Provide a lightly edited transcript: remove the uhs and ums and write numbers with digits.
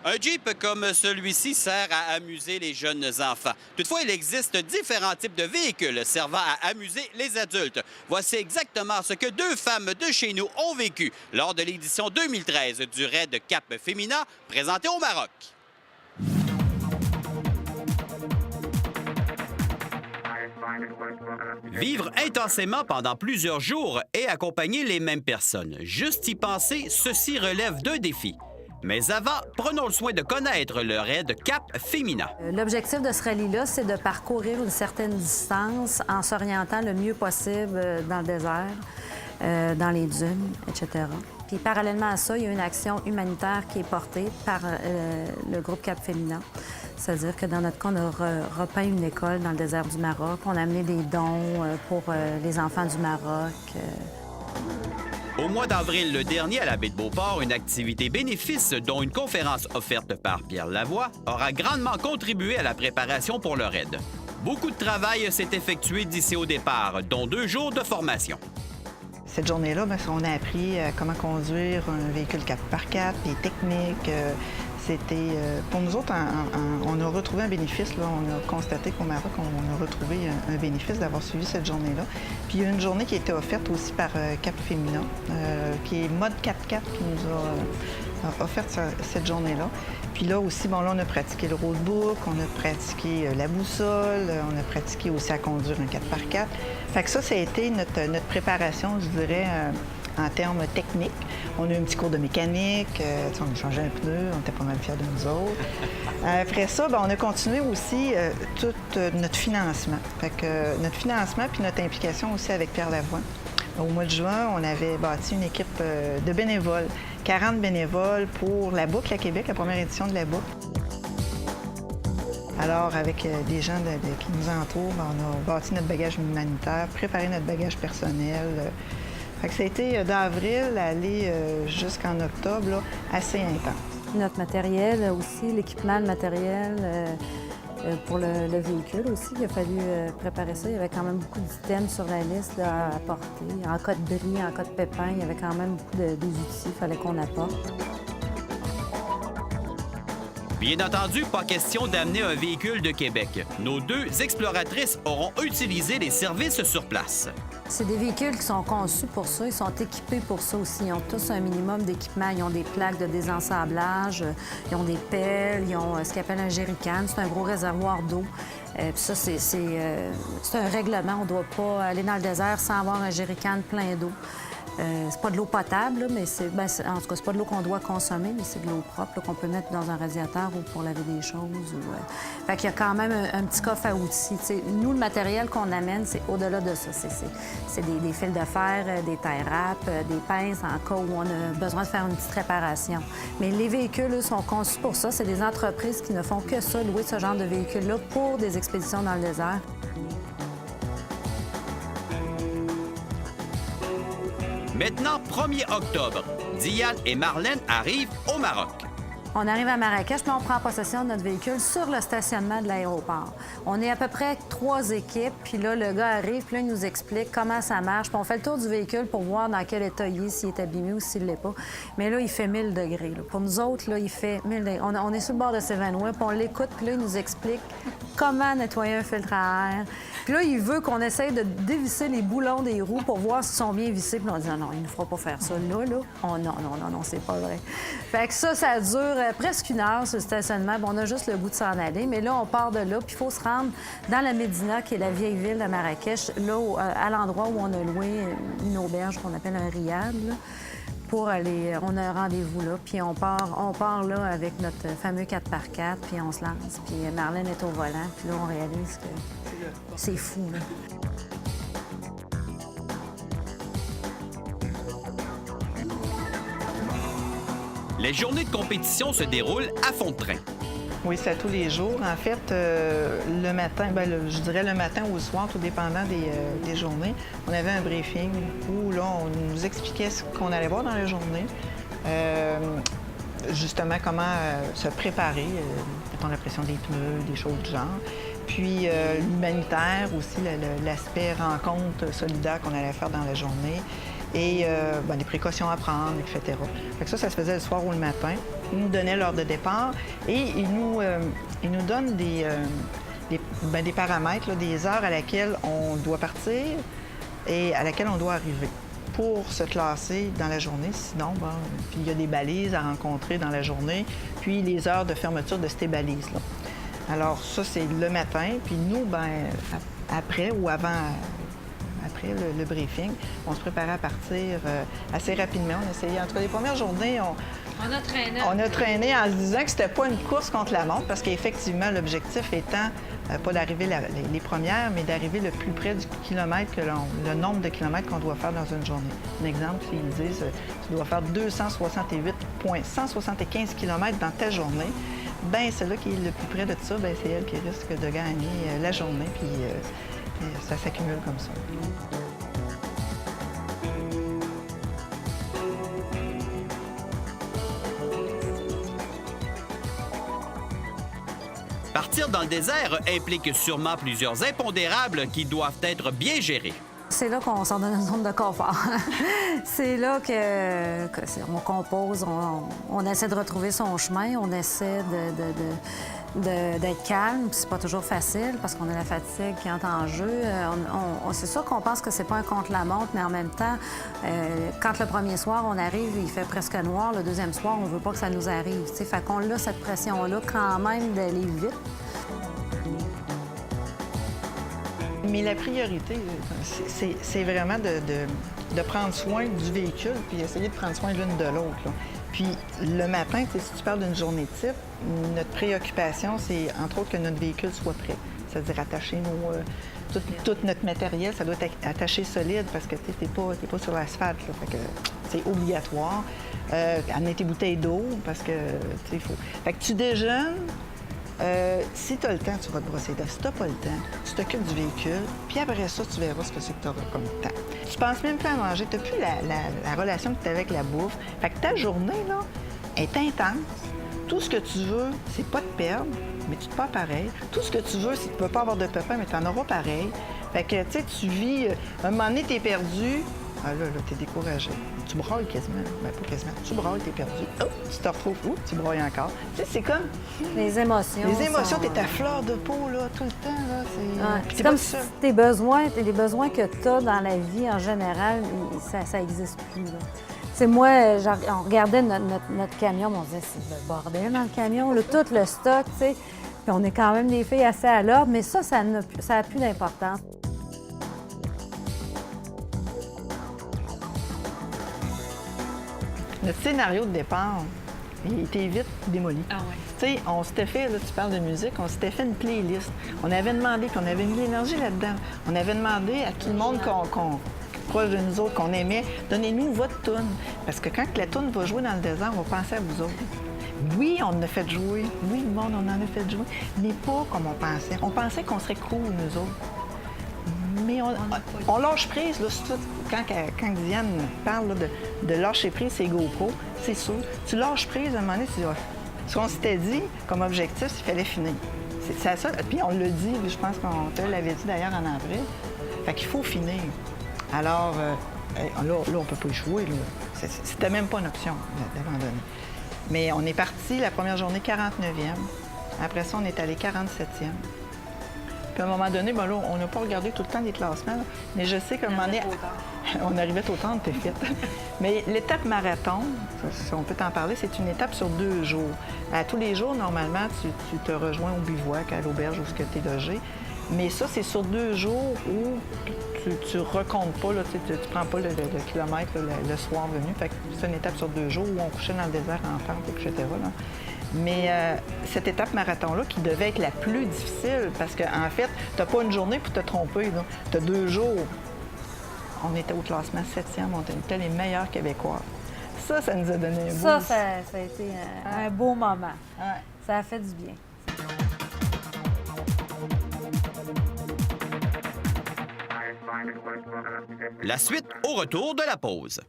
Un Jeep comme celui-ci sert à amuser les jeunes enfants. Toutefois, il existe différents types de véhicules servant à amuser les adultes. Voici exactement ce que deux femmes de chez nous ont vécu lors de l'édition 2013 du Raid Cap Fémina présenté au Maroc. Vivre intensément pendant plusieurs jours et accompagner les mêmes personnes. Juste y penser, ceci relève d'un défi. Mais avant, prenons le soin de connaître le Raid Cap Fémina. L'objectif de ce rallye-là, c'est de parcourir une certaine distance en s'orientant le mieux possible dans le désert, dans les dunes, etc. Puis parallèlement à ça, il y a une action humanitaire qui est portée par le groupe Cap Fémina. C'est-à-dire que dans notre cas, on a repeint une école dans le désert du Maroc. On a amené des dons pour les enfants du Maroc. Au mois d'avril le dernier, à la baie de Beauport, une activité bénéfice, dont une conférence offerte par Pierre Lavoie, aura grandement contribué à la préparation pour le raid. Beaucoup de travail s'est effectué d'ici au départ, dont 2 jours de formation. Cette journée-là, on a appris comment conduire un véhicule 4x4, les techniques. C'était, pour nous autres, on a retrouvé un bénéfice. Là. On a constaté qu'au Maroc, on a retrouvé un bénéfice d'avoir suivi cette journée-là. Puis il y a une journée qui a été offerte aussi par Cap Fémina, qui est Mode 4x4 qui nous a offert cette journée-là. Puis là aussi, là, on a pratiqué le roadbook, on a pratiqué la boussole, on a pratiqué aussi à conduire un 4x4. Fait que ça a été notre préparation, je dirais, en termes techniques. On a eu un petit cours de mécanique, on a changé un pneu, on était pas mal fiers de nous autres. Après ça, on a continué aussi tout notre financement. Fait que notre financement puis notre implication aussi avec Pierre Lavoie. Au mois de juin, on avait bâti une équipe de bénévoles, 40 bénévoles pour la Boucle à Québec, la première édition de la Boucle. Alors, avec des gens qui nous entourent, on a bâti notre bagage humanitaire, préparé notre bagage personnel. Fait que ça a été d'avril à aller jusqu'en octobre, là, assez intense. Notre matériel aussi, l'équipement, le matériel pour le véhicule aussi, il a fallu préparer ça. Il y avait quand même beaucoup d'items sur la liste là, à apporter. En cas de bris, en cas de pépin, il y avait quand même beaucoup des outils qu'il fallait qu'on apporte. Bien entendu, pas question d'amener un véhicule de Québec. Nos 2 exploratrices auront utilisé les services sur place. C'est des véhicules qui sont conçus pour ça, ils sont équipés pour ça aussi. Ils ont tous un minimum d'équipement. Ils ont des plaques de désensablage, ils ont des pelles, ils ont ce qu'ils appellent un jerrycan. C'est un gros réservoir d'eau. Puis ça, c'est un règlement. On ne doit pas aller dans le désert sans avoir un jerrycan plein d'eau. C'est pas de l'eau potable, là, mais en tout cas, c'est pas de l'eau qu'on doit consommer, mais c'est de l'eau propre qu'on peut mettre dans un radiateur ou pour laver des choses. Fait qu'il y a quand même un petit coffre à outils. T'sais, nous, le matériel qu'on amène, c'est au-delà de ça. C'est des fils de fer, des tie wraps, des pinces en cas où on a besoin de faire une petite réparation. Mais les véhicules, eux, sont conçus pour ça. C'est des entreprises qui ne font que ça, louer ce genre de véhicules-là pour des expéditions dans le désert. Maintenant, 1er octobre, Diane et Marlène arrivent au Maroc. On arrive à Marrakech, puis on prend possession de notre véhicule sur le stationnement de l'aéroport. On est à peu près 3 équipes, puis là, le gars arrive, puis là, il nous explique comment ça marche. Puis on fait le tour du véhicule pour voir dans quel état il est, s'il est abîmé ou s'il ne l'est pas. Mais là, il fait 1000 degrés. Là. Pour nous autres, là, il fait 1000 degrés. On est sur le bord de s'évanouir, puis on l'écoute, puis là, il nous explique comment nettoyer un filtre à air. Puis là, il veut qu'on essaye de dévisser les boulons des roues pour voir s'ils sont bien vissés. Puis on dit non, il ne fera pas faire ça là. Oh non, c'est pas vrai. Fait que ça dure presque 1 heure, ce stationnement. Bon, on a juste le goût de s'en aller. Mais là, on part de là, puis il faut se rendre dans la Médina, qui est la vieille ville de Marrakech, là, à l'endroit où on a loué une auberge qu'on appelle un riad, là, pour aller... On a un rendez-vous là, puis on part là avec notre fameux 4x4, puis on se lance. Puis Marlène est au volant, puis là, on réalise que c'est fou, là. Les journées de compétition se déroulent à fond de train. Oui, c'est à tous les jours. En fait, le matin, je dirais le matin ou le soir, tout dépendant des journées, on avait un briefing où là, on nous expliquait ce qu'on allait voir dans la journée, justement comment se préparer, mettons la pression des pneus, des choses du genre. Puis l'humanitaire aussi, l'aspect rencontre solidaire qu'on allait faire dans la journée. et des précautions à prendre, etc. Fait que ça se faisait le soir ou le matin. Ils nous donnaient l'heure de départ et ils nous donnent des paramètres, là, des heures à laquelle on doit partir et à laquelle on doit arriver pour se classer dans la journée. Sinon, puis il y a des balises à rencontrer dans la journée, puis les heures de fermeture de ces balises-là. Alors ça, c'est le matin, puis nous, après ou avant, après le briefing, on se préparait à partir assez rapidement. On essayait, en tout cas, les premières journées, on a traîné en se disant que c'était pas une course contre la montre, parce qu'effectivement, l'objectif étant pas d'arriver les premières, mais d'arriver le plus près du kilomètre, le nombre de kilomètres qu'on doit faire dans une journée. Un exemple, s'ils disent tu dois faire 268,175 km dans ta journée, celle-là qui est le plus près de ça, c'est elle qui risque de gagner la journée, puis ça s'accumule comme ça. Partir dans le désert implique sûrement plusieurs impondérables qui doivent être bien gérés. C'est là qu'on sort de notre zone de confort. C'est là on compose, on essaie de retrouver son chemin, on essaie d'être calme. C'est pas toujours facile parce qu'on a la fatigue qui entre en jeu. C'est sûr qu'on pense que c'est pas un contre-la-montre, mais en même temps, quand le premier soir, on arrive, il fait presque noir. Le deuxième soir, on veut pas que ça nous arrive. T'sais. Fait qu'on a cette pression-là quand même d'aller vite. Mais la priorité, c'est vraiment de prendre soin du véhicule puis essayer de prendre soin l'une de l'autre. Puis le matin, si tu parles d'une journée type, notre préoccupation, c'est entre autres que notre véhicule soit prêt. C'est-à-dire attacher tout notre matériel, ça doit être attaché solide parce que tu n'es pas sur l'asphalte. Fait que c'est obligatoire. Amener tes bouteilles d'eau parce que il faut. Fait que tu déjeunes. Si tu as le temps, tu vas te brosser les dents. Si tu n'as pas le temps, tu t'occupes du véhicule, puis après ça, tu verras ce que c'est que tu auras comme temps. Tu penses même plus à manger, tu n'as plus la relation que tu as avec la bouffe. Fait que ta journée, là, est intense. Tout ce que tu veux, c'est pas de perdre, mais tu te perds pareil. Tout ce que tu veux, c'est que tu peux pas avoir de pépins, mais tu en auras pareil. Fait que, tu sais, tu vis... un moment donné, tu es perdu. Ah là, t'es découragé. Tu brailles quasiment. Pas quasiment. Tu brailles, t'es perdu. Oh, tu te retrouves où? Tu brailles encore. Tu sais, c'est comme... Les émotions. Les émotions, t'es à fleur de peau, là, tout le temps, là. C'est comme si tes besoins que tu as dans la vie, en général, ça n'existe plus, là. C'est moi, on regardait notre camion, on se disait, c'est le bordel dans le camion, là, tout le stock, tu sais. Puis on est quand même des filles assez à l'ordre, mais ça a plus d'importance. Notre scénario de départ, il était vite démoli. Ah ouais. Tu sais, on s'était fait, là, tu parles de musique, on s'était fait une playlist. On avait demandé, puis on avait mis l'énergie là-dedans. On avait demandé à tout le monde proche de nous autres, qu'on aimait, donnez-nous votre toune. Parce que quand la toune va jouer dans le désert, on va penser à vous autres. Oui, on en a fait jouer. Oui, le monde, on en a fait jouer. Mais pas comme on pensait. On pensait qu'on serait cool, nous autres. Mais on lâche prise, là, quand Diane parle là, de lâcher prise, c'est GoPro, c'est sûr. Tu lâches prise, à un moment donné, tu dis, ce qu'on s'était dit comme objectif, il fallait finir. C'est ça. Puis on l'a dit, je pense qu'on te l'avait dit d'ailleurs en avril. Fait qu'il faut finir. Alors, là, on ne peut pas échouer. C'était même pas une option d'abandonner. Mais on est parti la première journée 49e. Après ça, on est allé 47e. Puis à un moment donné, là, on n'a pas regardé tout le temps les classements, là, mais je sais qu'à un moment donné, on arrivait au temps, on était fait. Mais l'étape marathon, si on peut t'en parler, c'est une étape sur 2 jours. À tous les jours, normalement, tu te rejoins au bivouac, à l'auberge où tu es logé. Mais ça, c'est sur 2 jours où tu ne recomptes pas, là, tu ne prends pas le kilomètre le soir venu. Fait que c'est une étape sur 2 jours où on couchait dans le désert en tente, etc. Là. Mais cette étape marathon-là, qui devait être la plus difficile, parce qu'en fait, tu n'as pas une journée pour te tromper. Tu as 2 jours. On était au classement 7e, on était les meilleurs Québécois. Ça nous a donné un beau... Ça a été un beau moment. Ouais. Ça a fait du bien. La suite au retour de la pause.